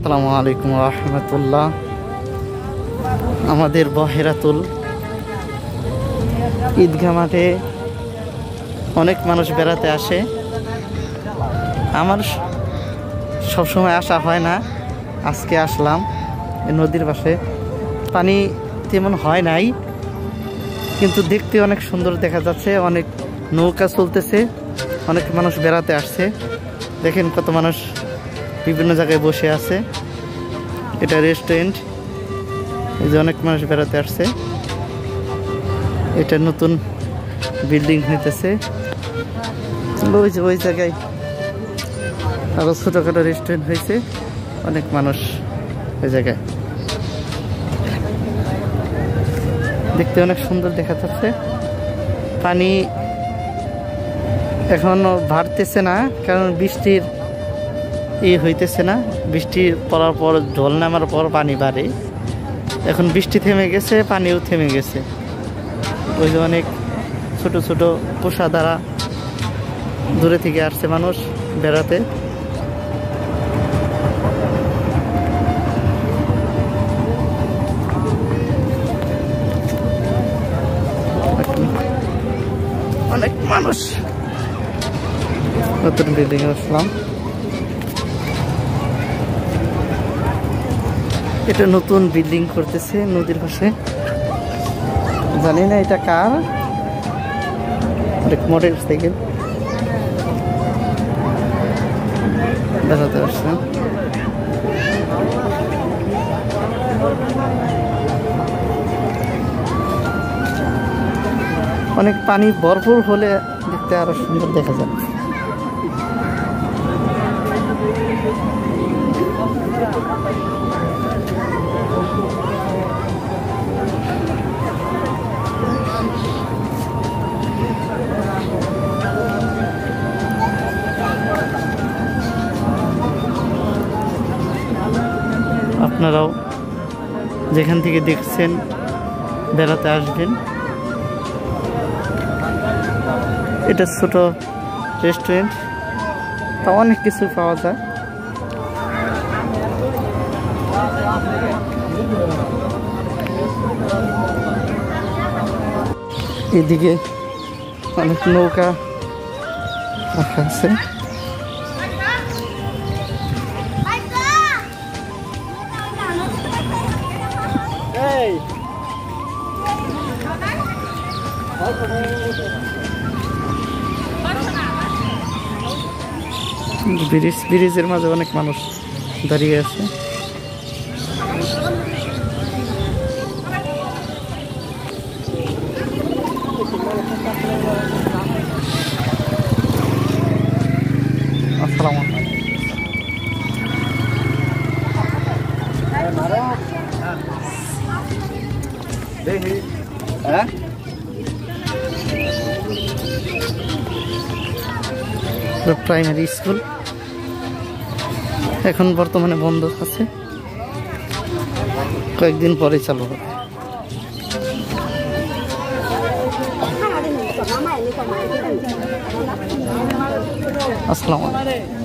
আসসালামু আলাইকুম রাহমাতুল্লাহ। আমাদের বহেরাতুল ঈদগাহ মাঠে অনেক মানুষ বেড়াতে আসে। আমার সবসময় আসা হয় না, আজকে আসলাম। নদীর পাশে পানি তেমন হয় নাই, কিন্তু দেখতে অনেক সুন্দর দেখা যাচ্ছে। অনেক নৌকা চলতেছে, অনেক মানুষ বেড়াতে আসছে। দেখেন কত মানুষ বিভিন্ন জায়গায় বসে আছে। এটা রেস্টুরেন্ট, এই যে অনেক মানুষ বেড়াতে আসছে। এটা নতুন বিল্ডিং হইতেছে। ওই যে ওই জায়গায় আরো ছোটখাটো রেস্টুরেন্ট হয়েছে, অনেক মানুষ ওই জায়গায়। দেখতে অনেক সুন্দর দেখা যাচ্ছে। পানি এখনো বাড়তেছে না, কারণ বৃষ্টির হইতেছে না। বৃষ্টি পড়ার পর ঢল নামার পর পানি বাড়ে। এখন বৃষ্টি থেমে গেছে, পানিও থেমে গেছে। ওই যে অনেক ছোট ছোট পোষা দ্বারা দূরে থেকে আসছে মানুষ বেড়াতে। অনেক মানুষ নতুন বিল্ডিং আসলাম। এটা নতুন বিল্ডিং করতেছে নদীর পাশে। জানি না এটা কার, মোটর সাইকেল বেড়াতে আসছে। অনেক পানি ভরপুর হলে দেখতে আরো সুন্দর দেখা যায়। আপনারাও যেখান থেকে দেখছেন বেড়াতে আসবেন। এটা ছোট রেস্টুরেন্ট, তা অনেক কিছু পাওয়া যায়। এদিকে অনেক নৌকা রাখা আছে। ব্রিজের মাঝে অনেক মানুষ দাঁড়িয়ে আছে। আসসালামু আলাইকুম। প্রাইমারি স্কুল এখন বর্তমানে বন্ধ আছে, কয়েকদিন পরে চালু হবে। আসসালামু আলাইকুম।